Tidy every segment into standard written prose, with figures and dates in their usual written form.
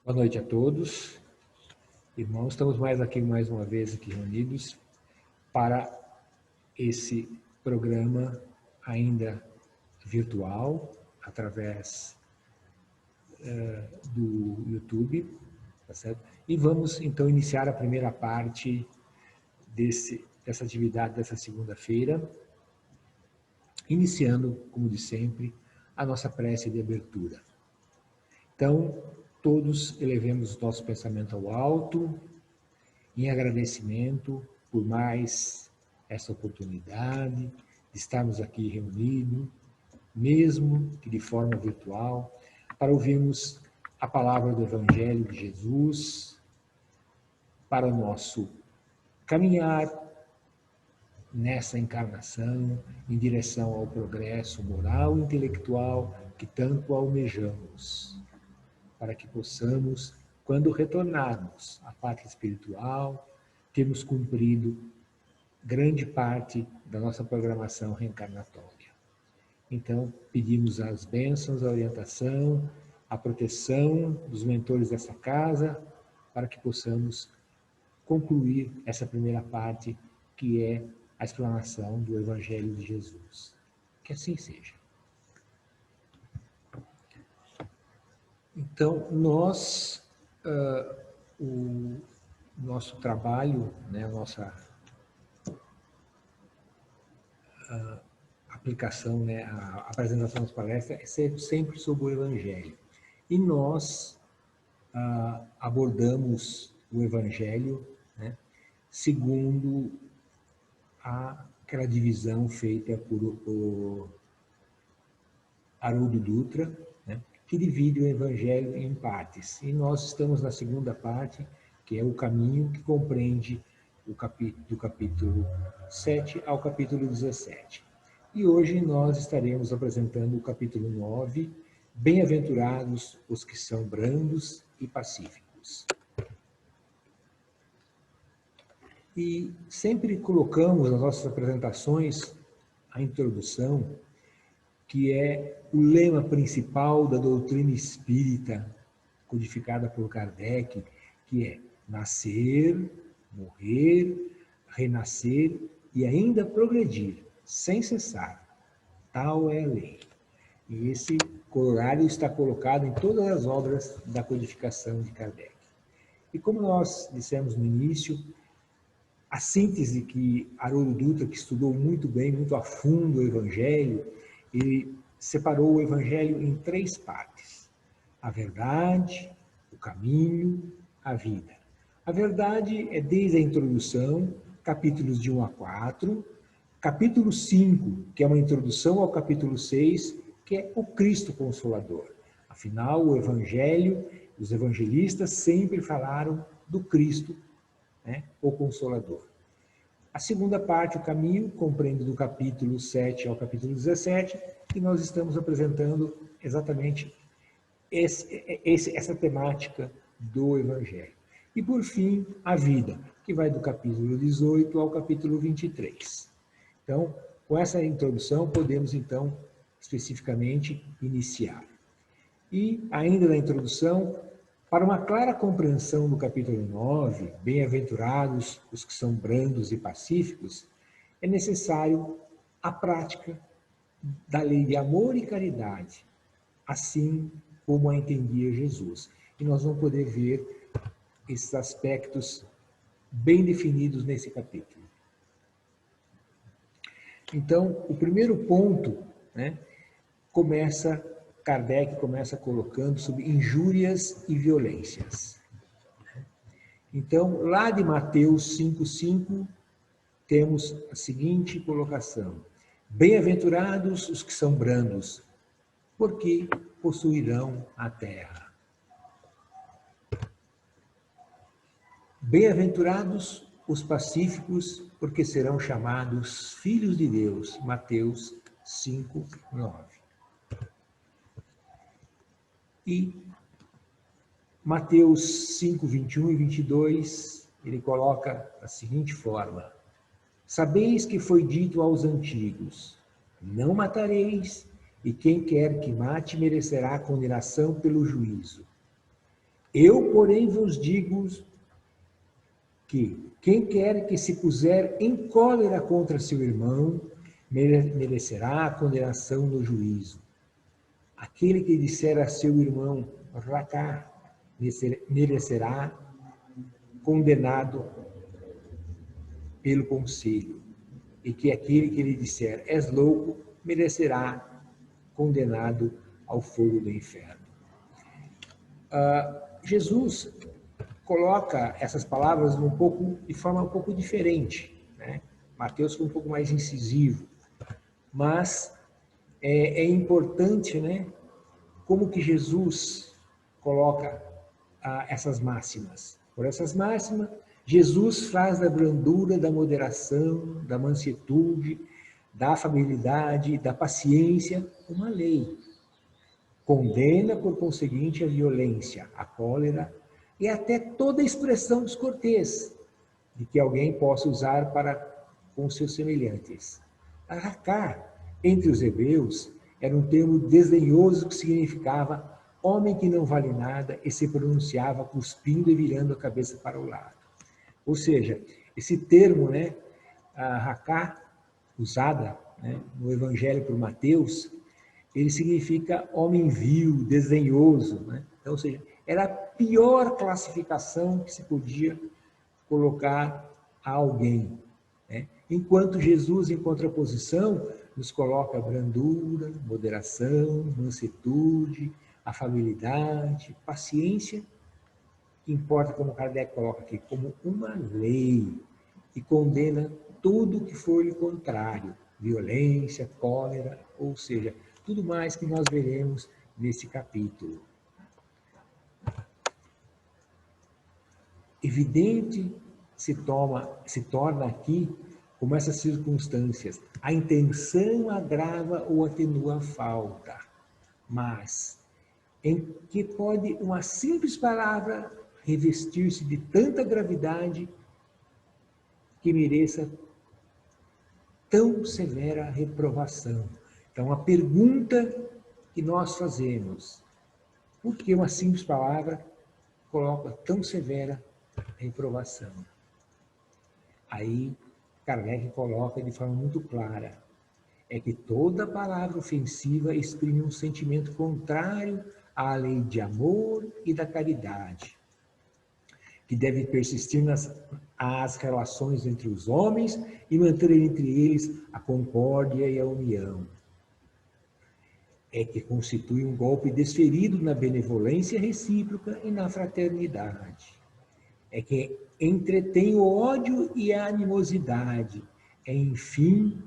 Boa noite a todos. Irmãos, estamos mais uma vez aqui reunidos para esse programa ainda virtual, através do YouTube, tá certo? E vamos então iniciar a primeira parte dessa atividade dessa segunda-feira, iniciando, como de sempre, a nossa prece de abertura. Então, todos elevemos o nosso pensamento ao alto, em agradecimento por mais essa oportunidade de estarmos aqui reunidos, mesmo que de forma virtual, para ouvirmos a palavra do Evangelho de Jesus, para o nosso caminhar nessa encarnação em direção ao progresso moral e intelectual que tanto almejamos, para que possamos, quando retornarmos à pátria espiritual, termos cumprido grande parte da nossa programação reencarnatória. Então, pedimos as bênçãos, a orientação, a proteção dos mentores dessa casa, para que possamos concluir essa primeira parte, que é a explanação do Evangelho de Jesus. Que assim seja. Então, o nosso trabalho, né, a nossa aplicação, né, a apresentação das palestras é sempre sobre o Evangelho. E nós abordamos o Evangelho, né, segundo aquela divisão feita por Haroldo Dutra, né, que divide o Evangelho em partes. E nós estamos na segunda parte, que é o caminho, que compreende do capítulo 7 ao capítulo 17. E hoje nós estaremos apresentando o capítulo 9, Bem-aventurados os que são brandos e pacíficos. E sempre colocamos nas nossas apresentações a introdução, que é o lema principal da doutrina espírita, codificada por Kardec, que é nascer, morrer, renascer e ainda progredir, sem cessar. Tal é a lei. E esse corolário está colocado em todas as obras da codificação de Kardec. E como nós dissemos no início, a síntese que Haroldo Dutra, que estudou muito bem, muito a fundo o Evangelho, ele separou o Evangelho em 3 partes: a verdade, o caminho, a vida. A verdade é desde a introdução, capítulos de 1 a 4, capítulo 5, que é uma introdução ao capítulo 6, que é o Cristo Consolador. Afinal, o Evangelho, os evangelistas sempre falaram do Cristo, né, o Consolador. A segunda parte, o caminho, compreende do capítulo 7 ao capítulo 17, e nós estamos apresentando exatamente essa temática do Evangelho. E, por fim, a vida, que vai do capítulo 18 ao capítulo 23. Então, com essa introdução, podemos, então, especificamente iniciar. E, ainda na introdução, para uma clara compreensão do capítulo 9, bem-aventurados os que são brandos e pacíficos, é necessário a prática da lei de amor e caridade, assim como a entendia Jesus. E nós vamos poder ver esses aspectos bem definidos nesse capítulo. Então, o primeiro ponto, né, Kardec começa colocando sobre injúrias e violências. Então, lá de Mateus 5,5, temos a seguinte colocação: bem-aventurados os que são brandos, porque possuirão a terra. Bem-aventurados os pacíficos, porque serão chamados filhos de Deus. Mateus 5:9. E Mateus 5:21 e 22, ele coloca da seguinte forma: sabeis que foi dito aos antigos: não matareis, e quem quer que mate merecerá condenação pelo juízo. Eu, porém, vos digo que quem quer que se puser em cólera contra seu irmão, merecerá a condenação no juízo. Aquele que disser a seu irmão, racá, merecerá condenado pelo conselho. E que aquele que lhe disser, és louco, merecerá condenado ao fogo do inferno. Jesus coloca essas palavras de forma um pouco diferente, né? Mateus foi um pouco mais incisivo, mas é importante, né, como que Jesus coloca essas máximas. Por essas máximas, Jesus faz da brandura, da moderação, da mansuetude, da afabilidade, da paciência, uma lei. Condena, por conseguinte, a violência, a cólera e até toda expressão descortês de que alguém possa usar para com seus semelhantes. Arracá, entre os hebreus, era um termo desdenhoso que significava homem que não vale nada e se pronunciava cuspindo e virando a cabeça para o lado. Ou seja, esse termo, né, arracá, usada, né, no Evangelho por Mateus, ele significa homem vil, desdenhoso, né? Então, ou seja, era a pior classificação que se podia colocar a alguém, né? Enquanto Jesus, em contraposição, nos coloca brandura, moderação, mansuetude, afabilidade, paciência, que importa, como Kardec coloca aqui, como uma lei, e condena tudo que for lhe contrário, violência, cólera, ou seja, tudo mais que nós veremos nesse capítulo. Evidente se torna aqui, como essas circunstâncias, a intenção agrava ou atenua a falta, mas em que pode uma simples palavra revestir-se de tanta gravidade que mereça tão severa reprovação. Então, a pergunta que nós fazemos, por que uma simples palavra coloca tão severa reprovação? Aí, Kardec coloca de forma muito clara, é que toda palavra ofensiva exprime um sentimento contrário à lei de amor e da caridade, que deve persistir nas relações entre os homens e manter entre eles a concórdia e a união. É que constitui um golpe desferido na benevolência recíproca e na fraternidade. É que entretém o ódio e a animosidade. É, enfim,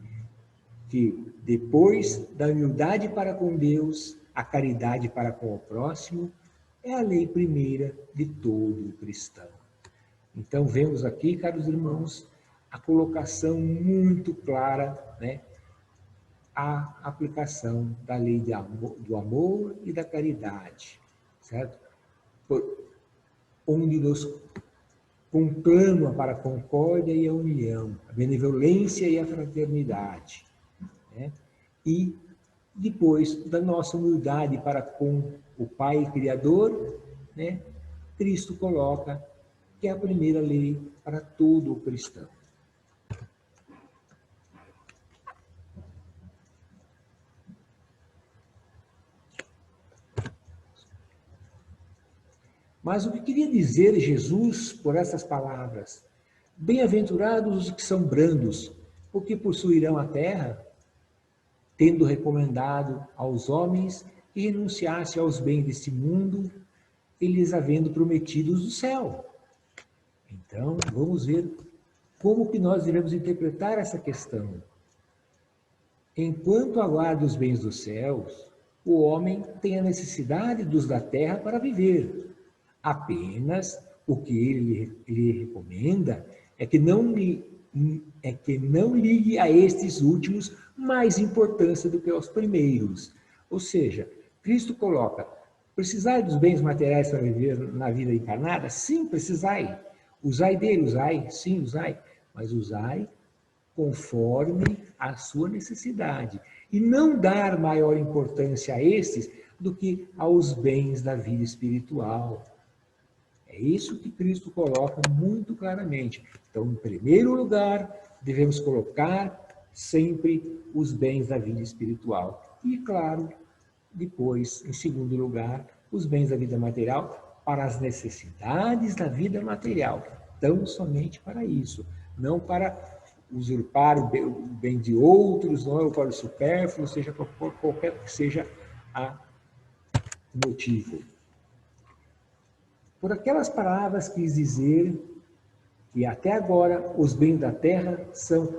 que depois da humildade para com Deus, a caridade para com o próximo, é a lei primeira de todo cristão. Então, vemos aqui, caros irmãos, a colocação muito clara, né, a aplicação da lei do amor e da caridade, certo? Onde nos conclama para a concórdia e a união, a benevolência e a fraternidade, né? E depois da nossa humildade para com o Pai Criador, né, Cristo coloca que é a primeira lei para todo o cristão. Mas o que queria dizer Jesus por essas palavras? Bem-aventurados os que são brandos, porque possuirão a terra, tendo recomendado aos homens que renunciasse aos bens deste mundo, e lhes havendo prometidos o céu. Então, vamos ver como que nós devemos interpretar essa questão. Enquanto aguarda os bens dos céus, o homem tem a necessidade dos da terra para viver. Apenas o que ele lhe recomenda é que não ligue a estes últimos mais importância do que aos primeiros. Ou seja, Cristo coloca, precisai dos bens materiais para viver na vida encarnada? Sim, precisai. Usai dele, usai, sim, usai. Mas usai conforme a sua necessidade. E não dar maior importância a estes do que aos bens da vida espiritual. É isso que Cristo coloca muito claramente. Então, em primeiro lugar, devemos colocar sempre os bens da vida espiritual. E, claro, depois, em segundo lugar, os bens da vida material para as necessidades da vida material. Tão somente para isso, não para usurpar o bem de outros, não para o supérfluo, seja qualquer que seja o motivo. Por aquelas palavras quis dizer que até agora os bens da terra são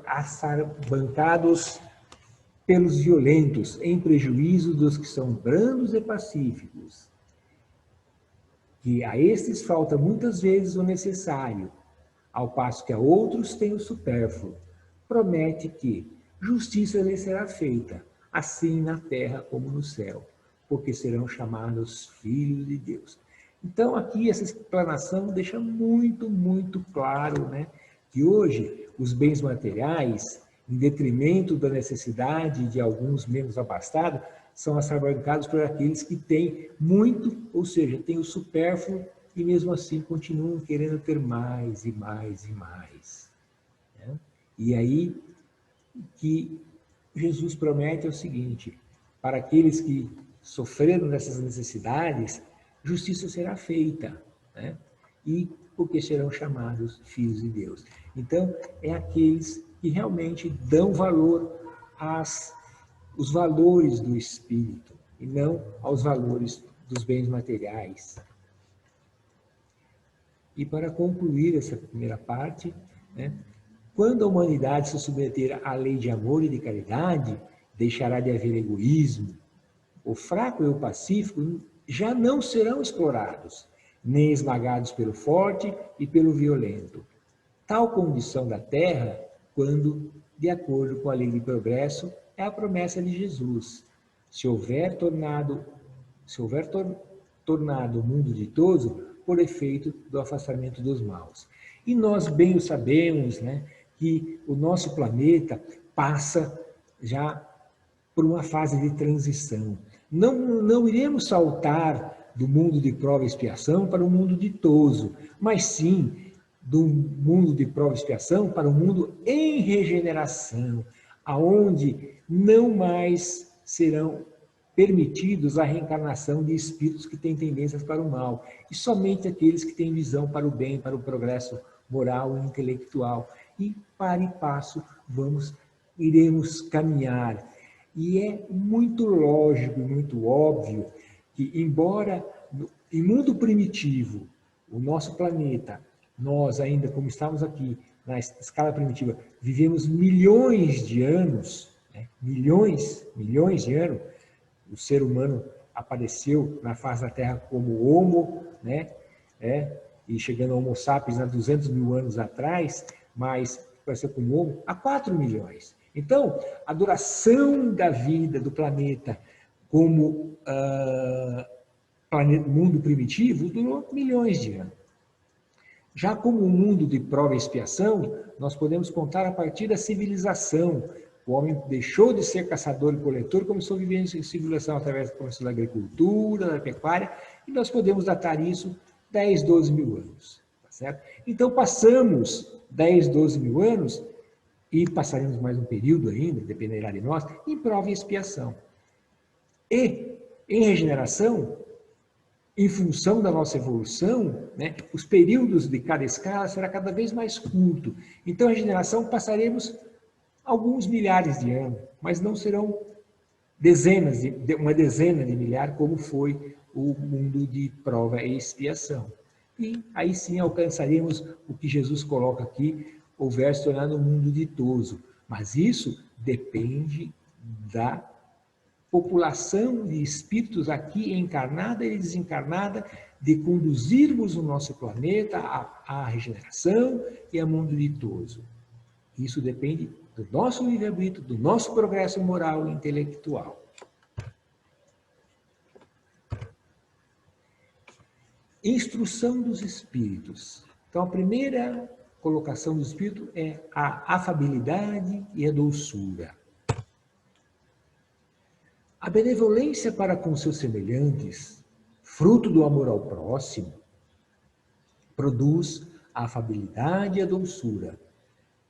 assabancados pelos violentos, em prejuízo dos que são brandos e pacíficos. Que a estes falta muitas vezes o necessário, ao passo que a outros tem o supérfluo. Promete que justiça lhes será feita, assim na terra como no céu, porque serão chamados filhos de Deus. Então, aqui essa explanação deixa muito, muito claro, né, que hoje os bens materiais, em detrimento da necessidade de alguns menos abastados, são assabancados por aqueles que têm muito, ou seja, têm o supérfluo e mesmo assim continuam querendo ter mais e mais e mais. Né? E aí que Jesus promete é o seguinte: para aqueles que sofreram dessas necessidades, justiça será feita, né? E porque serão chamados filhos de Deus. Então, é aqueles que realmente dão valor os valores do Espírito e não aos valores dos bens materiais. E para concluir essa primeira parte, né, quando a humanidade se submeter à lei de amor e de caridade, deixará de haver egoísmo. O fraco e o pacífico já não serão explorados, nem esmagados pelo forte e pelo violento. Tal condição da terra, quando, de acordo com a lei de progresso, é a promessa de Jesus. Se houver tornado o mundo ditoso por efeito do afastamento dos maus. E nós bem o sabemos, né, que o nosso planeta passa já por uma fase de transição. Não iremos saltar do mundo de prova e expiação para o mundo ditoso, mas sim do mundo de prova e expiação para o mundo em regeneração, aonde não mais serão permitidos a reencarnação de espíritos que têm tendências para o mal, e somente aqueles que têm visão para o bem, para o progresso moral e intelectual. E, para e passo, iremos caminhar. E é muito lógico, muito óbvio, que embora em mundo primitivo, o nosso planeta, nós ainda, como estamos aqui, na escala primitiva, vivemos milhões de anos, né? milhões de anos, o ser humano apareceu na face da Terra como Homo, né? E chegando ao Homo sapiens há 200 mil anos atrás, mas apareceu como Homo há 4 milhões. Então, a duração da vida do planeta como mundo primitivo durou milhões de anos. Já como um mundo de prova e expiação, nós podemos contar a partir da civilização. O homem deixou de ser caçador e coletor e começou a viver em civilização através da agricultura, da pecuária, e nós podemos datar isso 10, 12 mil anos. Tá certo? Então, passamos 10, 12 mil anos, e passaremos mais um período ainda, dependerá de nós, em prova e expiação. E, em regeneração, em função da nossa evolução, né, os períodos de cada escala será cada vez mais curto. Então, a regeneração passaremos alguns milhares de anos, mas não serão uma dezena de milhares, como foi o mundo de prova e expiação. E aí sim alcançaremos o que Jesus coloca aqui, houver se tornado um mundo ditoso. Mas isso depende da população de espíritos aqui encarnada e desencarnada, de conduzirmos o nosso planeta à regeneração e ao mundo ditoso. Isso depende do nosso livre-arbítrio, do nosso progresso moral e intelectual. Instrução dos espíritos. Então, a primeira colocação do espírito é a afabilidade e a doçura. A benevolência para com seus semelhantes, fruto do amor ao próximo, produz a afabilidade e a doçura,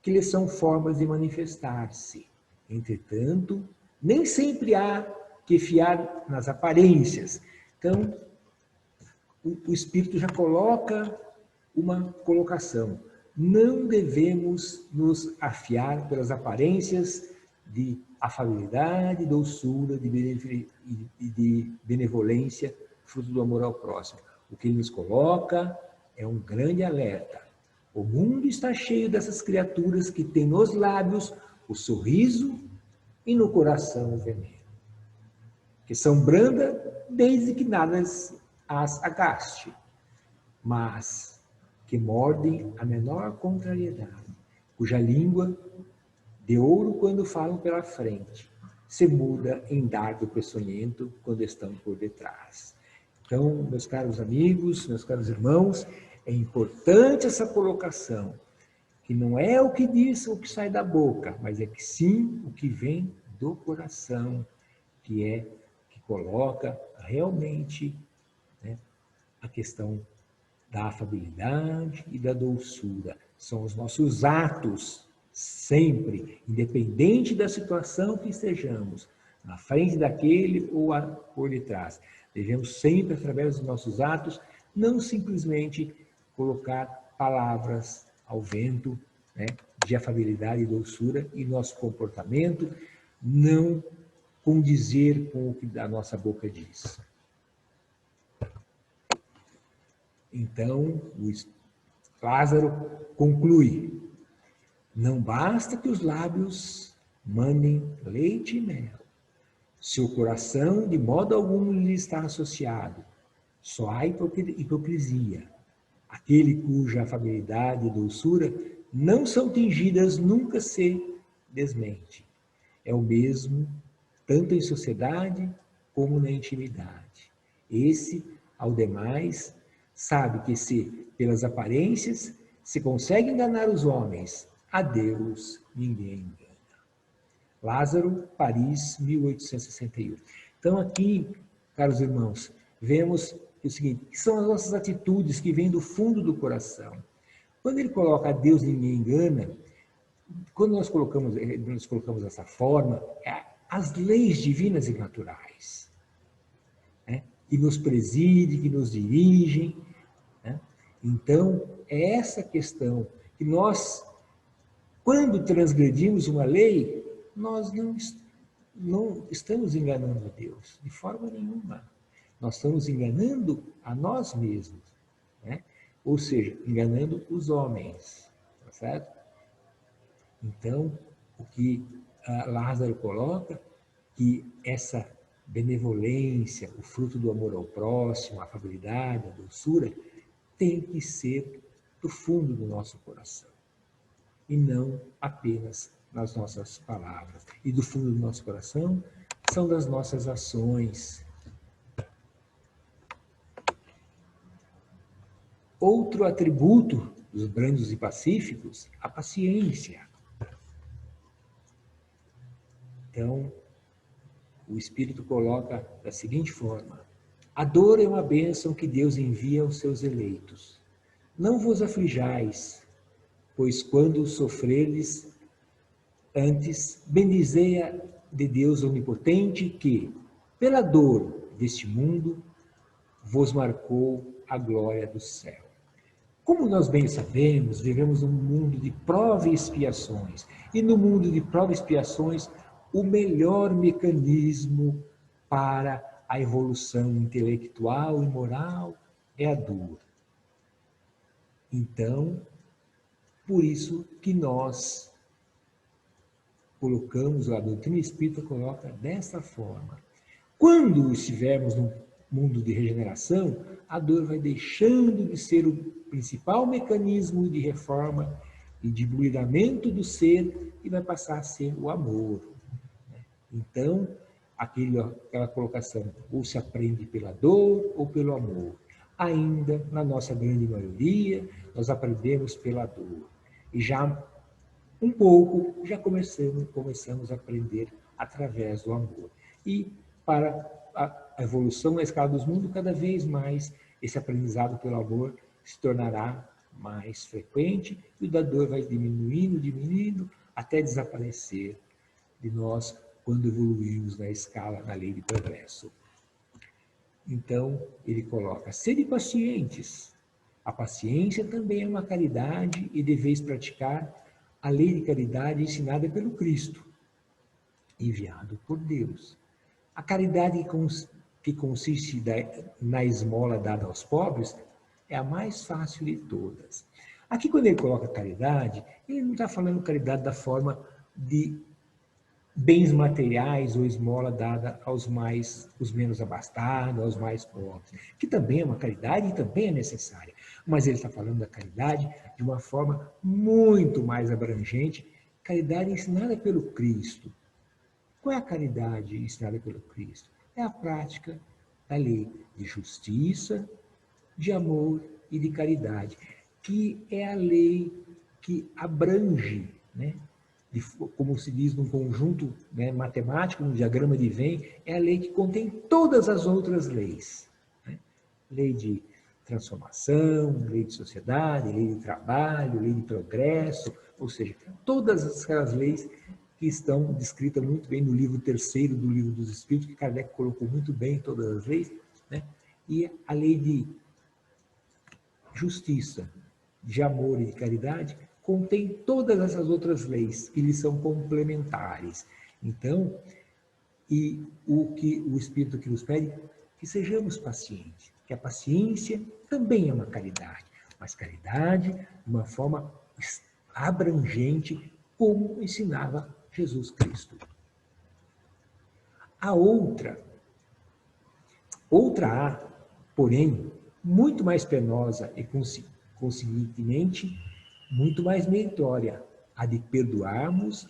que lhes são formas de manifestar-se. Entretanto, nem sempre há que fiar nas aparências. Então, o Espírito já coloca uma colocação. Não devemos nos afiar pelas aparências de afabilidade, doçura e de benevolência, fruto do amor ao próximo. O que ele nos coloca é um grande alerta. O mundo está cheio dessas criaturas que têm nos lábios o sorriso e no coração o veneno, que são brandas desde que nada as agaste, mas que mordem a menor contrariedade, cuja língua, de ouro quando falam pela frente, se muda em dardo peçonhento quando estão por detrás. Então, meus caros amigos, meus caros irmãos, é importante essa colocação, que não é o que diz ou o que sai da boca, mas é que sim o que vem do coração, que coloca realmente, né, a questão da afabilidade e da doçura. São os nossos atos, sempre, independente da situação que estejamos, na frente daquele ou por detrás. Devemos sempre, através dos nossos atos, não simplesmente colocar palavras ao vento, né, de afabilidade e doçura, e nosso comportamento não condizer com o que a nossa boca diz. Então, Lázaro conclui: não basta que os lábios mandem leite e mel, se o coração de modo algum lhe está associado, só há hipocrisia. Aquele cuja afabilidade e doçura não são tingidas nunca se desmente. É o mesmo, tanto em sociedade como na intimidade. Esse, ao demais, sabe que se, pelas aparências, se consegue enganar os homens, a Deus ninguém engana. Lázaro, Paris, 1861. Então aqui, caros irmãos, vemos o seguinte, que são as nossas atitudes que vêm do fundo do coração. Quando ele coloca a Deus ninguém engana, quando nós colocamos dessa forma, as leis divinas e naturais, né, que nos presidem, que nos dirigem, né? Então, é essa questão que nós, quando transgredimos uma lei, nós não estamos enganando a Deus, de forma nenhuma. Nós estamos enganando a nós mesmos, né? Ou seja, enganando os homens, tá certo? Então, o que Lázaro coloca, que essa benevolência, o fruto do amor ao próximo, a afabilidade, a doçura, tem que ser do fundo do nosso coração, e não apenas nas nossas palavras. E do fundo do nosso coração são das nossas ações. Outro atributo dos brandos e pacíficos, a paciência. Então, o Espírito coloca da seguinte forma: a dor é uma bênção que Deus envia aos seus eleitos. Não vos aflijais, pois quando sofreres, antes bendizei a de Deus onipotente que, pela dor deste mundo, vos marcou a glória do céu. Como nós bem sabemos, vivemos num mundo de provas e expiações. E no mundo de provas e expiações, o melhor mecanismo para a evolução intelectual e moral é a dor. Então, por isso que nós colocamos, a doutrina espírita coloca dessa forma. Quando estivermos num mundo de regeneração, a dor vai deixando de ser o principal mecanismo de reforma e de blindamento do ser e vai passar a ser o amor. Então, aquela colocação, ou se aprende pela dor ou pelo amor. Ainda, na nossa grande maioria, nós aprendemos pela dor. E já um pouco, já começamos a aprender através do amor. E para a evolução na escala dos mundos, cada vez mais esse aprendizado pelo amor se tornará mais frequente e o da dor vai diminuindo, diminuindo, até desaparecer de nós quando evoluirmos na escala, na lei de progresso. Então, ele coloca, sede pacientes. A paciência também é uma caridade e deveis praticar a lei de caridade ensinada pelo Cristo, enviado por Deus. A caridade que consiste na esmola dada aos pobres é a mais fácil de todas. Aqui, quando ele coloca caridade, ele não está falando caridade da forma de bens materiais ou esmola dada aos menos abastados, aos mais pobres, que também é uma caridade e também é necessária. Mas ele está falando da caridade de uma forma muito mais abrangente, caridade ensinada pelo Cristo. Qual é a caridade ensinada pelo Cristo? É a prática da lei de justiça, de amor e de caridade, que é a lei que abrange, né? Como se diz num conjunto, né, matemático, no diagrama de Venn, é a lei que contém todas as outras leis. Né? Lei de transformação, lei de sociedade, lei de trabalho, lei de progresso, ou seja, todas aquelas leis que estão descritas muito bem no livro 3º do Livro dos Espíritos, que Kardec colocou muito bem todas as leis, né? E a lei de justiça, de amor e de caridade, contém todas essas outras leis que lhe são complementares. Então, e o que o Espírito que nos pede, que sejamos pacientes, que a paciência também é uma caridade, mas caridade de uma forma abrangente, como ensinava Jesus Cristo. A outra há, porém, muito mais penosa e, consequentemente, muito mais meritória, a de perdoarmos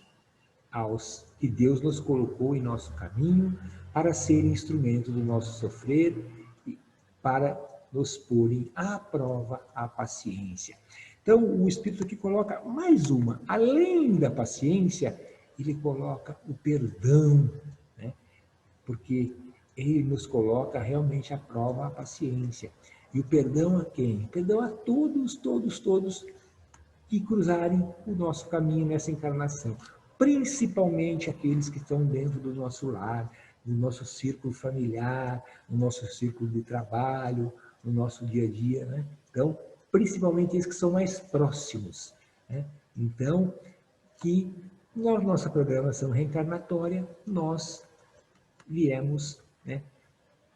aos que Deus nos colocou em nosso caminho para serem instrumento do nosso sofrer e para nos porem à prova a paciência. Então, o Espírito aqui coloca mais uma, além da paciência, ele coloca o perdão, né? Porque ele nos coloca realmente à prova a paciência. E o perdão a quem? O perdão a todos que cruzarem o nosso caminho nessa encarnação. Principalmente aqueles que estão dentro do nosso lar, no nosso círculo familiar, no nosso círculo de trabalho, no nosso dia a dia, né? Então, principalmente esses que são mais próximos, né? Então, que na nossa programação reencarnatória, nós viemos, né,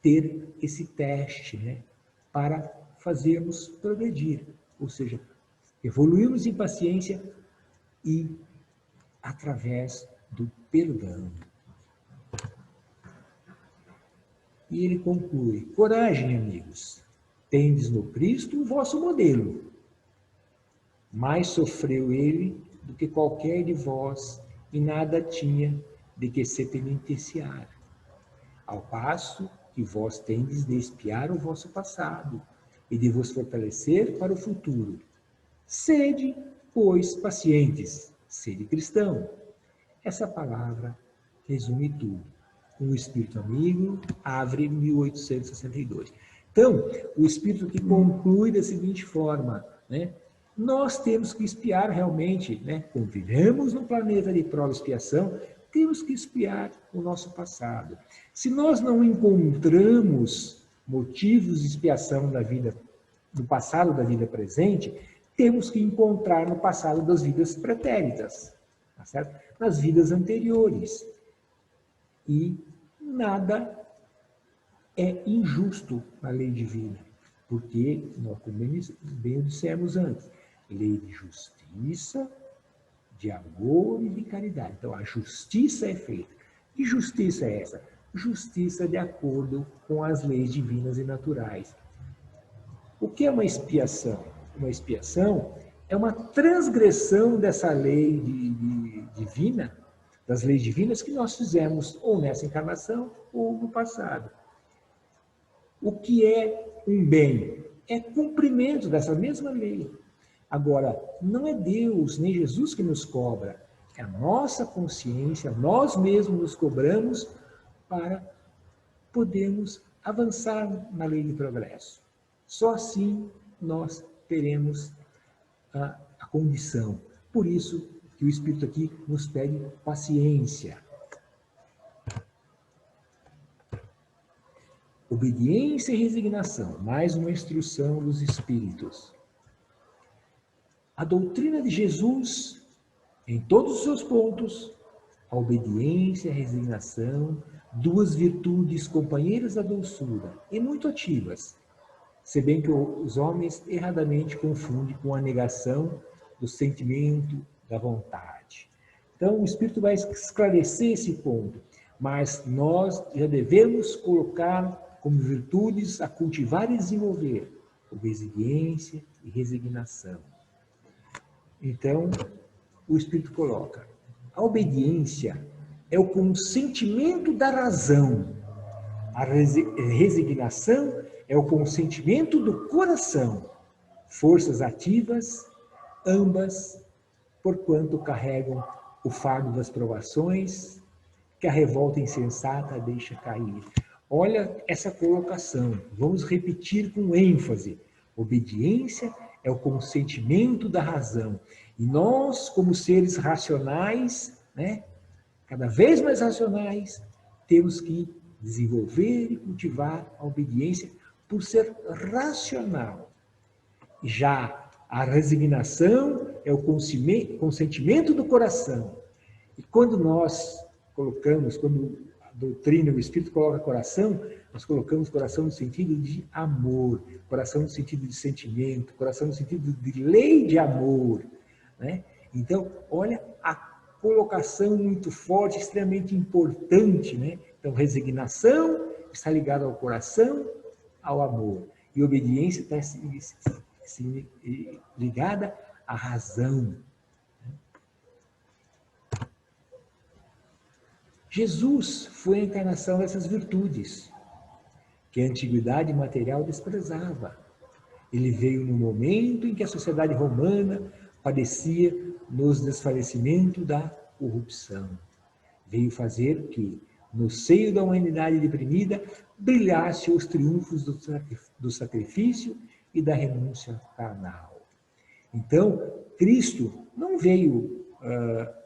ter esse teste, né, para fazermos progredir, ou seja, evoluirmos em paciência e através do perdão. E ele conclui, coragem, amigos, tendes no Cristo o vosso modelo. Mais sofreu ele do que qualquer de vós e nada tinha de que se penitenciar. Ao passo que vós tendes de espiar o vosso passado e de vos fortalecer para o futuro. Sede, pois, pacientes, sede cristão. Essa palavra resume tudo. O Espírito Amigo, Avre, 1862. Então, o Espírito que conclui da seguinte forma, né? Nós temos que espiar realmente, né? Como vivemos no planeta de prova e expiação, temos que espiar o nosso passado. Se nós não encontramos motivos de expiação da vida, do passado da vida presente, temos que encontrar no passado das vidas pretéritas, tá certo? Nas vidas anteriores. E nada é injusto na lei divina, porque, como bem dissemos antes, lei de justiça, de amor e de caridade. Então, a justiça é feita. Que justiça é essa? Justiça de acordo com as leis divinas e naturais. O que é uma expiação? Uma expiação é uma transgressão dessa lei divina, das leis divinas que nós fizemos ou nessa encarnação ou no passado. O que é um bem? É cumprimento dessa mesma lei. Agora, não é Deus nem Jesus que nos cobra, é a nossa consciência, nós mesmos nos cobramos para podermos avançar na lei de progresso. Só assim nós teremos a condição. Por isso que o Espírito aqui nos pede paciência. Obediência e resignação, mais uma instrução dos Espíritos. A doutrina de Jesus, em todos os seus pontos, a obediência e a resignação, duas virtudes companheiras da doçura e muito ativas, se bem que os homens erradamente confundem com a negação do sentimento da vontade. Então, o Espírito vai esclarecer esse ponto, mas nós já devemos colocar como virtudes a cultivar e desenvolver obediência e resignação. Então, o Espírito coloca: a obediência é o consentimento da razão, a resignação é o consentimento do coração, forças ativas, ambas, porquanto carregam o fardo das provações, que a revolta insensata deixa cair. Olha essa colocação, vamos repetir com ênfase. Obediência é o consentimento da razão. E nós, como seres racionais, né, cada vez mais racionais, temos que desenvolver e cultivar a obediência por ser racional. Já a resignação é o consentimento do coração. E quando nós colocamos, quando a doutrina, o Espírito coloca coração, nós colocamos coração no sentido de amor, coração no sentido de sentimento, coração no sentido de lei de amor, né? Então, olha a colocação muito forte, extremamente importante, né? Então, resignação está ligada ao coração, ao amor. E obediência está ligada à razão. Jesus foi a encarnação dessas virtudes, que a antiguidade material desprezava. Ele veio no momento em que a sociedade romana padecia nos desfalecimento da corrupção. Veio fazer que, no seio da humanidade deprimida, brilhasse os triunfos do sacrifício e da renúncia carnal. Então, Cristo não veio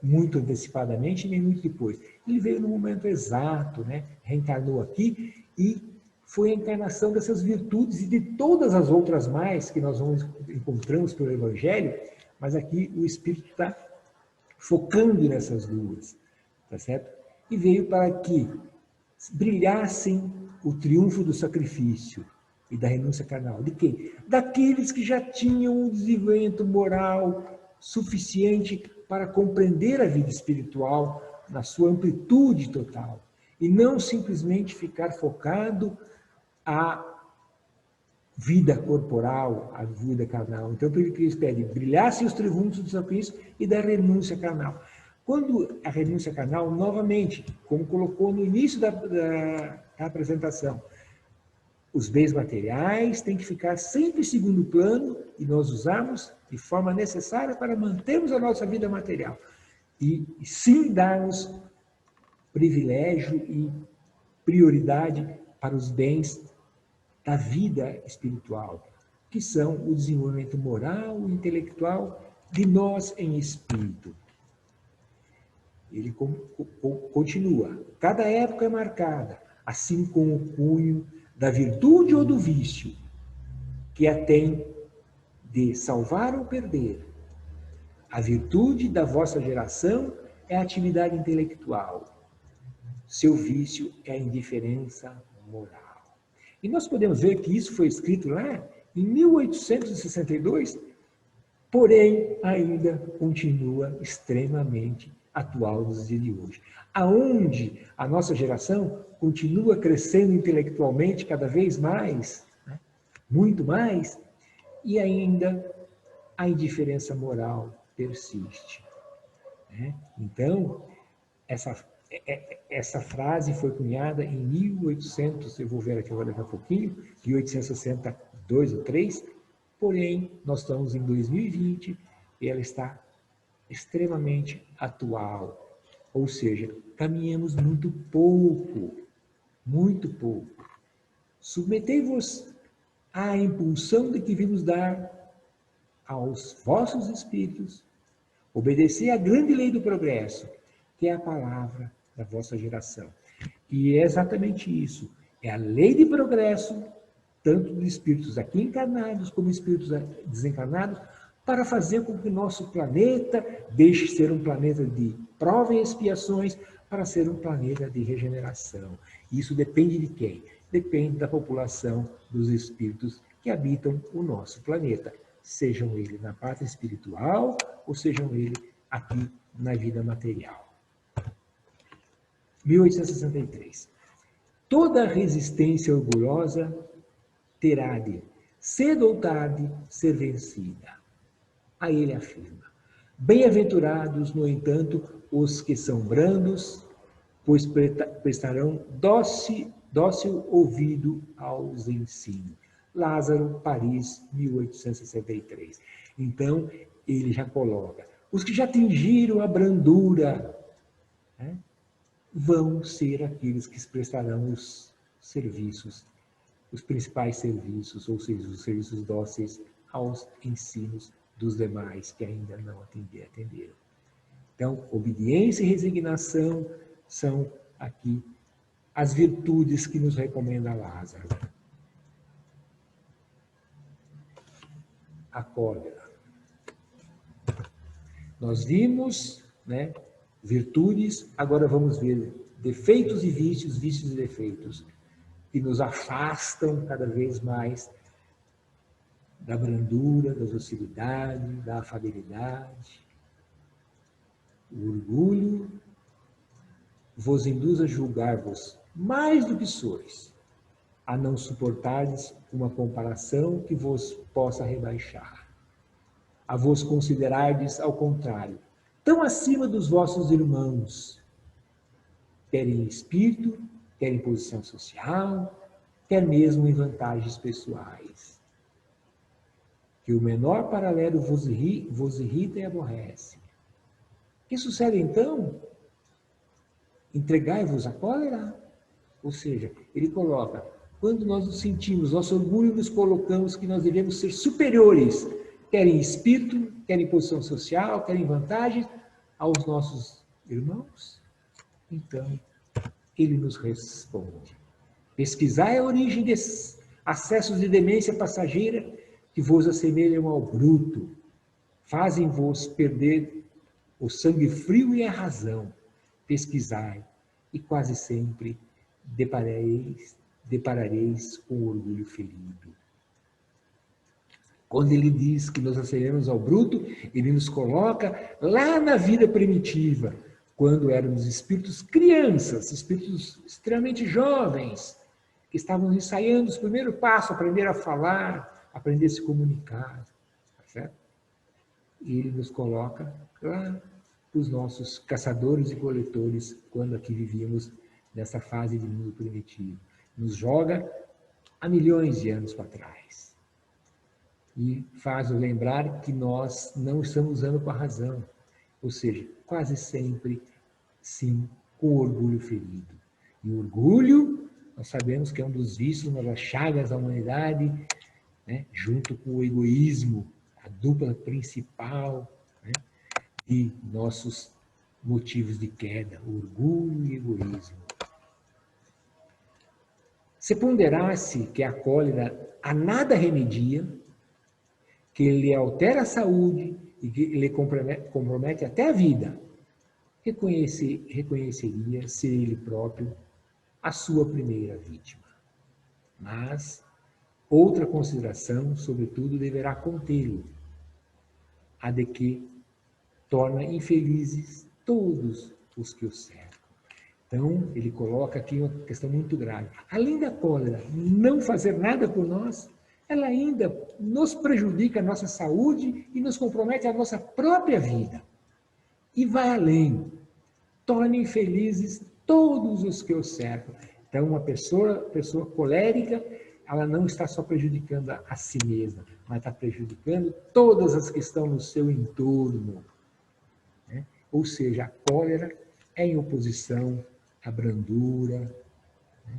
muito antecipadamente, nem muito depois. Ele veio no momento exato, né? Reencarnou aqui e foi a encarnação dessas virtudes e de todas as outras mais que nós encontramos pelo Evangelho, mas aqui o Espírito está focando nessas duas, tá certo? E veio para que brilhassem o triunfo do sacrifício e da renúncia carnal. De quem? Daqueles que já tinham um desenvolvimento moral suficiente para compreender a vida espiritual na sua amplitude total e não simplesmente ficar focado à vida corporal, à vida carnal. Então, por isso que eles pedem, brilhassem os triunfos do sacrifício e da renúncia carnal. Quando a renúncia carnal, novamente, como colocou no início da apresentação, os bens materiais têm que ficar sempre em segundo plano e nós usarmos de forma necessária para mantermos a nossa vida material. E sim darmos privilégio e prioridade para os bens da vida espiritual, que são o desenvolvimento moral e intelectual de nós em espírito. Ele continua. Cada época é marcada, assim como o cunho da virtude ou do vício, que a tem de salvar ou perder. A virtude da vossa geração é a atividade intelectual. Seu vício é a indiferença moral. E nós podemos ver que isso foi escrito lá em 1862, porém ainda continua extremamente atual nos dias de hoje. Aonde a nossa geração continua crescendo intelectualmente cada vez mais, né? Muito mais, e ainda a indiferença moral persiste, né? Então, essa frase foi cunhada em 1800, eu vou ver aqui agora daqui a pouquinho, 1862 ou 3, porém, nós estamos em 2020 e ela está extremamente atual. Ou seja, caminhamos muito pouco, muito pouco. Submetei-vos a impulsão de que vimos dar aos vossos espíritos, obedecer à grande lei do progresso, que é a palavra da vossa geração. E é exatamente isso. É a lei de progresso, tanto dos espíritos aqui encarnados como espíritos desencarnados, para fazer com que nosso planeta deixe de ser um planeta de prova e expiações para ser um planeta de regeneração. Isso depende de quem? Depende da população dos espíritos que habitam o nosso planeta, sejam eles na parte espiritual ou sejam eles aqui na vida material. 1863. Toda resistência orgulhosa terá de, cedo ou tarde, ser vencida. Aí ele afirma: bem-aventurados, no entanto, os que são brandos, pois prestarão dócil ouvido aos ensinos. Lázaro, Paris, 1863. Então, ele já coloca: os que já atingiram a brandura, né, vão ser aqueles que prestarão os serviços, os principais serviços, ou seja, os serviços dóceis aos ensinos dos demais que ainda não atenderam. Então, obediência e resignação são aqui as virtudes que nos recomenda Lázaro. A cólera. Nós vimos, né, virtudes, agora vamos ver defeitos e vícios, vícios e defeitos, que nos afastam cada vez mais da brandura, da docilidade, da afabilidade. O orgulho vos induz a julgar-vos mais do que sois, a não suportardes uma comparação que vos possa rebaixar, a vos considerardes, ao contrário, tão acima dos vossos irmãos, quer em espírito, quer em posição social, quer mesmo em vantagens pessoais. Que o menor paralelo vos irrita e aborrece. O que sucede então? Entregai-vos à cólera. Ou seja, ele coloca, quando nós nos sentimos, nosso orgulho nos colocamos que nós devemos ser superiores, quer em espírito, quer em posição social, quer em vantagens, aos nossos irmãos. Então, ele nos responde: pesquisai a origem desses acessos de demência passageira que vos assemelham ao bruto, fazem-vos perder o sangue frio e a razão. Pesquisai, e quase sempre deparareis com o orgulho ferido. Quando ele diz que nos assemelhamos ao bruto, ele nos coloca lá na vida primitiva, quando éramos espíritos crianças, espíritos extremamente jovens, que estavam ensaiando os primeiros passos, aprender a falar, aprender a se comunicar, tá certo? E ele nos coloca lá os nossos caçadores e coletores, quando aqui vivíamos nessa fase de mundo primitivo. Nos joga há milhões de anos para trás. E faz-nos lembrar que nós não estamos usando com a razão. Ou seja, quase sempre, sim, com o orgulho ferido. E o orgulho, nós sabemos que é um dos vícios, uma das chagas da humanidade, né, junto com o egoísmo, a dupla principal, né, de nossos motivos de queda, orgulho e egoísmo. Se ponderasse que a cólera a nada remedia, que lhe altera a saúde e que lhe compromete até a vida, reconheceria ser ele próprio a sua primeira vítima. Mas outra consideração, sobretudo, deverá contê-lo, a de que torna infelizes todos os que o cercam. Então, ele coloca aqui uma questão muito grave. Além da cólera não fazer nada por nós, ela ainda nos prejudica a nossa saúde e nos compromete a nossa própria vida. E vai além. Torna infelizes todos os que o cercam. Então, uma pessoa colérica, ela não está só prejudicando a si mesma, mas está prejudicando todas as que estão no seu entorno. Né? Ou seja, a cólera é em oposição à brandura, né,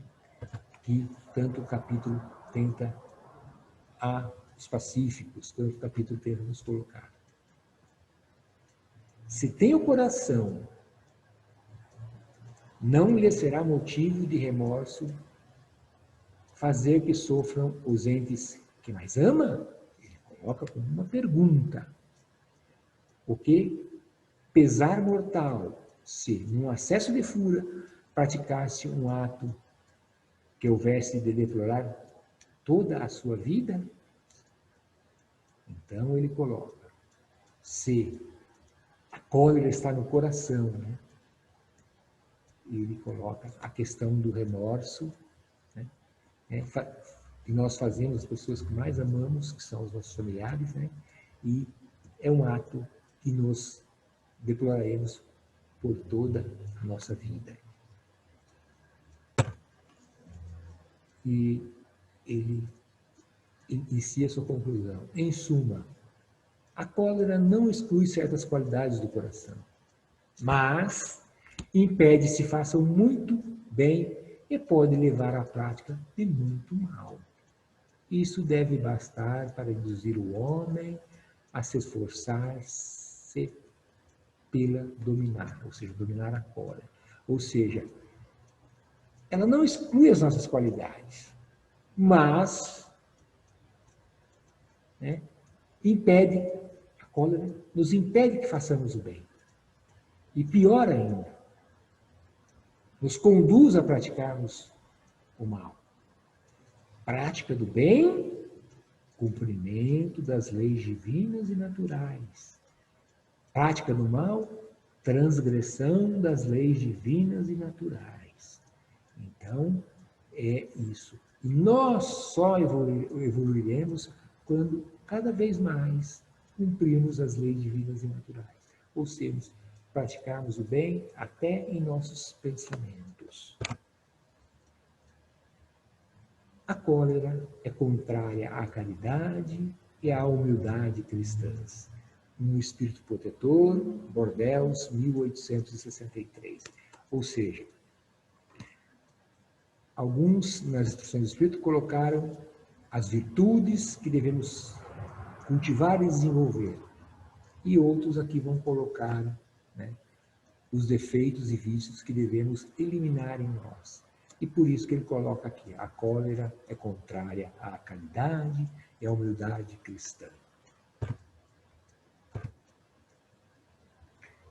que tanto o capítulo tenta aos pacíficos, que o capítulo tenta nos colocar. Se tem o coração, não lhe será motivo de remorso fazer que sofram os entes que mais ama? Ele coloca como uma pergunta. Porque pesar mortal, se num acesso de fúria praticasse um ato que houvesse de deplorar toda a sua vida? Então ele coloca, se a cólera está no coração, né? Ele coloca a questão do remorso, né? Que nós fazemos as pessoas que mais amamos, que são os nossos familiares, né? E é um ato que nos deploraremos por toda a nossa vida. E ele inicia sua conclusão. Em suma, a cólera não exclui certas qualidades do coração, mas impede se façam muito bem e pode levar à prática de muito mal. Isso deve bastar para induzir o homem a se esforçar-se pela dominar, ou seja, dominar a cólera. Ou seja, ela não exclui as nossas qualidades, mas impede, a cólera nos impede que façamos o bem. E pior ainda, nos conduz a praticarmos o mal. Prática do bem, cumprimento das leis divinas e naturais. Prática do mal, transgressão das leis divinas e naturais. Então, é isso. E nós só evoluiremos quando cada vez mais cumprirmos as leis divinas e naturais. Ou seja, praticarmos o bem até em nossos pensamentos. A cólera é contrária à caridade e à humildade cristãs. No Espírito Protetor, Bordeaux, 1863. Ou seja, alguns nas instruções do Espírito colocaram as virtudes que devemos cultivar e desenvolver. E outros aqui vão colocar, né, os defeitos e vícios que devemos eliminar em nós. E por isso que ele coloca aqui, a cólera é contrária à caridade e à humildade cristã.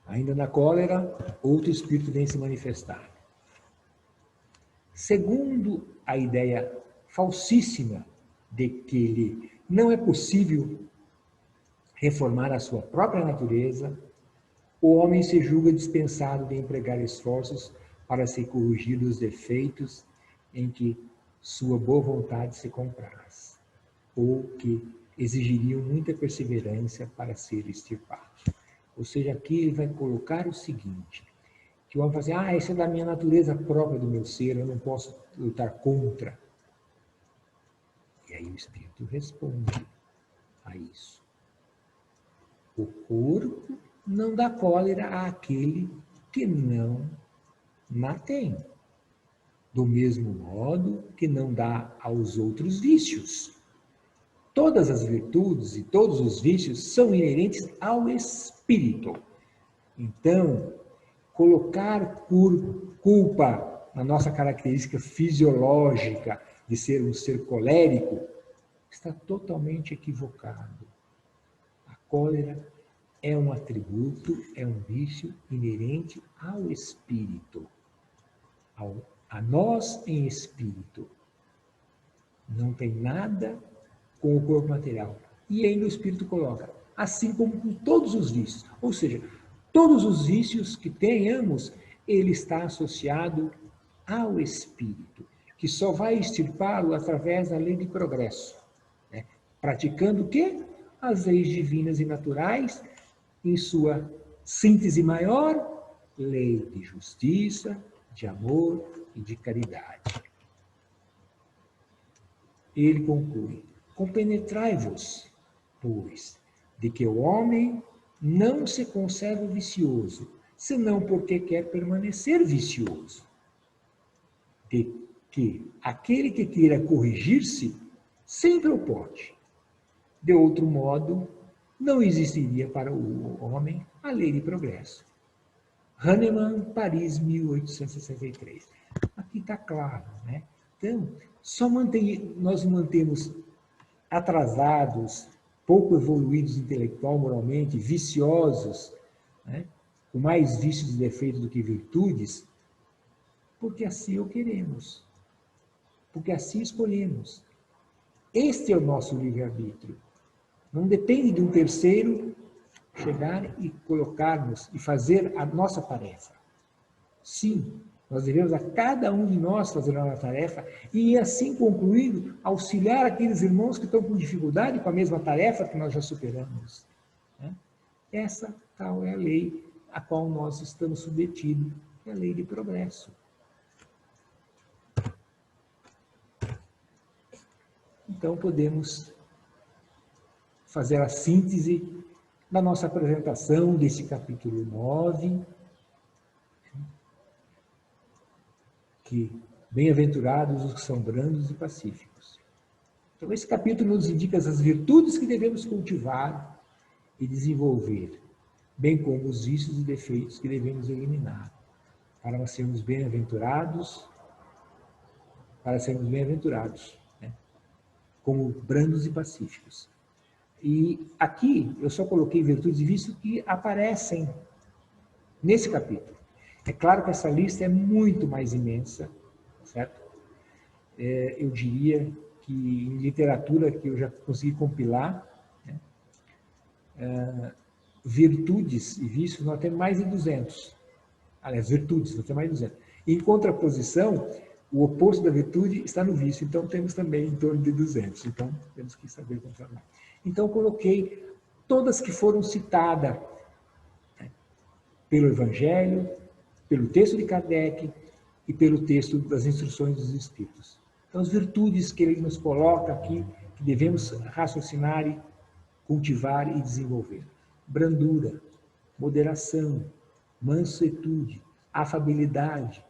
Ainda na cólera, outro espírito vem se manifestar. Segundo a ideia falsíssima de que não é possível reformar a sua própria natureza, o homem se julga dispensado de empregar esforços para se corrigir dos defeitos em que sua boa vontade se compraz, ou que exigiriam muita perseverança para ser extirpados. Ou seja, aqui ele vai colocar o seguinte, que o homem fala assim, essa é da minha natureza própria do meu ser, eu não posso lutar contra. E aí o Espírito responde a isso. O corpo não dá cólera àquele que não a tem. Do mesmo modo que não dá aos outros vícios. Todas as virtudes e todos os vícios são inerentes ao espírito. Então, colocar por culpa na nossa característica fisiológica de ser um ser colérico está totalmente equivocado. A cólera é um atributo, é um vício inerente ao espírito, a nós em espírito. Não tem nada com o corpo material. E ainda o Espírito coloca, assim como com todos os vícios. Ou seja, todos os vícios que tenhamos, ele está associado ao Espírito, que só vai extirpá-lo através da lei de progresso. Né? Praticando o quê? As leis divinas e naturais, em sua síntese maior, lei de justiça, de amor e de caridade. Ele conclui, compenetrai-vos, pois, de que o homem não se conserva vicioso, senão porque quer permanecer vicioso. De que aquele que queira corrigir-se, sempre o pode, De outro modo, não existiria para o homem a lei de progresso. Hahnemann, Paris, 1863. Aqui está claro, né? Então, nós mantemos atrasados, pouco evoluídos intelectual, moralmente, viciosos, né? Com mais vícios e defeitos do que virtudes, porque assim o queremos, porque assim escolhemos. Este é o nosso livre-arbítrio. Não depende de um terceiro chegar e colocar-nos e fazer a nossa tarefa. Sim, nós devemos a cada um de nós fazer a nossa tarefa e, assim concluindo, auxiliar aqueles irmãos que estão com dificuldade com a mesma tarefa que nós já superamos. Essa tal é a lei a qual nós estamos submetidos, que é a lei de progresso. Então, podemos fazer a síntese da nossa apresentação desse capítulo 9, que bem-aventurados os que são brandos e pacíficos. Então, esse capítulo nos indica as virtudes que devemos cultivar e desenvolver, bem como os vícios e defeitos que devemos eliminar, para sermos bem-aventurados, né? Como brandos e pacíficos. E aqui eu só coloquei virtudes e vícios que aparecem nesse capítulo. É claro que essa lista é muito mais imensa, certo? Eu diria que em literatura que eu já consegui compilar, né, virtudes e vícios nós temos mais de 200. Aliás, virtudes nós temos mais de 200. Em contraposição, o oposto da virtude está no vício, então temos também em torno de 200. Então, temos que saber controlar. Então, coloquei todas que foram citadas, né, pelo Evangelho, pelo texto de Kardec e pelo texto das instruções dos Espíritos. Então, as virtudes que ele nos coloca aqui, que devemos raciocinar e cultivar e desenvolver. Brandura, moderação, mansuetude, afabilidade,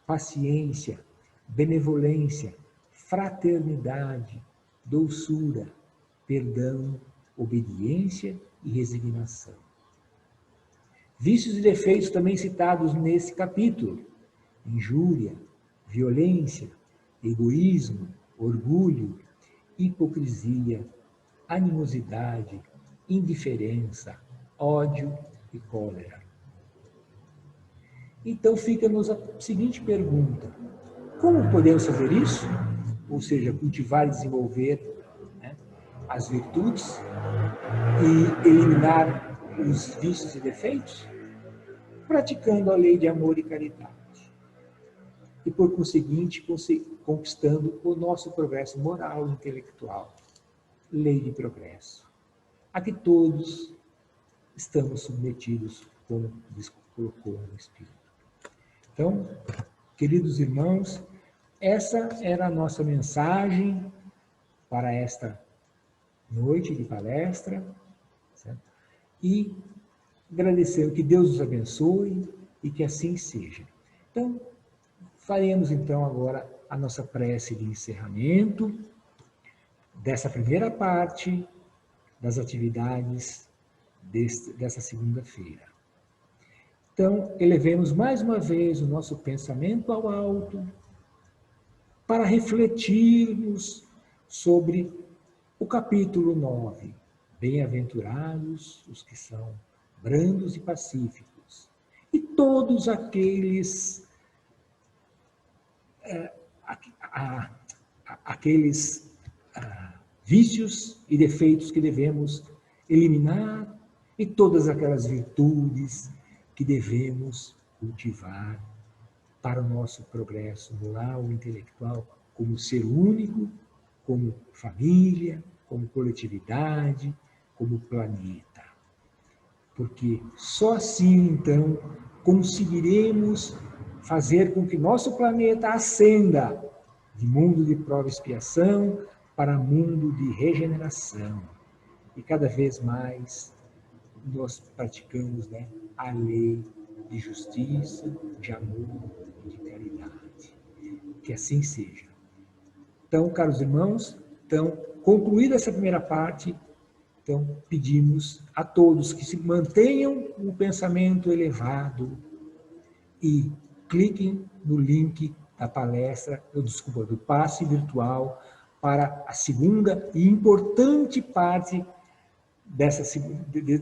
paciência, benevolência, fraternidade, doçura, perdão, obediência e resignação. Vícios e defeitos também citados nesse capítulo: injúria, violência, egoísmo, orgulho, hipocrisia, animosidade, indiferença, ódio e cólera. Então fica-nos a seguinte pergunta: como podemos fazer isso? Ou seja, cultivar e desenvolver, né, as virtudes e eliminar os vícios e defeitos? Praticando a lei de amor e caridade. E, por conseguinte, conquistando o nosso progresso moral e intelectual. Lei de progresso. A que todos estamos submetidos, como colocou no Espírito. Então, queridos irmãos, essa era a nossa mensagem para esta noite de palestra, certo? E agradecendo que Deus os abençoe e que assim seja. Então, faremos então agora a nossa prece de encerramento dessa primeira parte das atividades dessa segunda-feira. Então, elevemos mais uma vez o nosso pensamento ao alto para refletirmos sobre o capítulo 9. Bem-aventurados os que são brandos e pacíficos, e todos aqueles vícios e defeitos que devemos eliminar e todas aquelas virtudes que devemos cultivar para o nosso progresso moral e intelectual como ser único, como família, como coletividade, como planeta. Porque só assim, então, conseguiremos fazer com que nosso planeta ascenda de mundo de prova e expiação para mundo de regeneração. E cada vez mais nós praticamos, né, a lei de justiça, de amor e de caridade. Que assim seja. Então, caros irmãos, concluída essa primeira parte, Então, pedimos a todos que se mantenham o pensamento elevado e cliquem no link da palestra, do passe virtual para a segunda e importante parte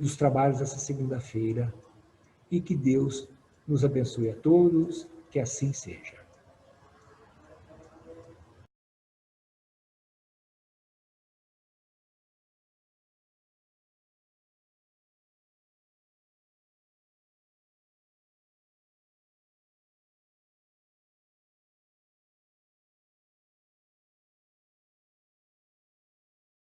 dos trabalhos dessa segunda-feira. E que Deus nos abençoe a todos, que assim seja.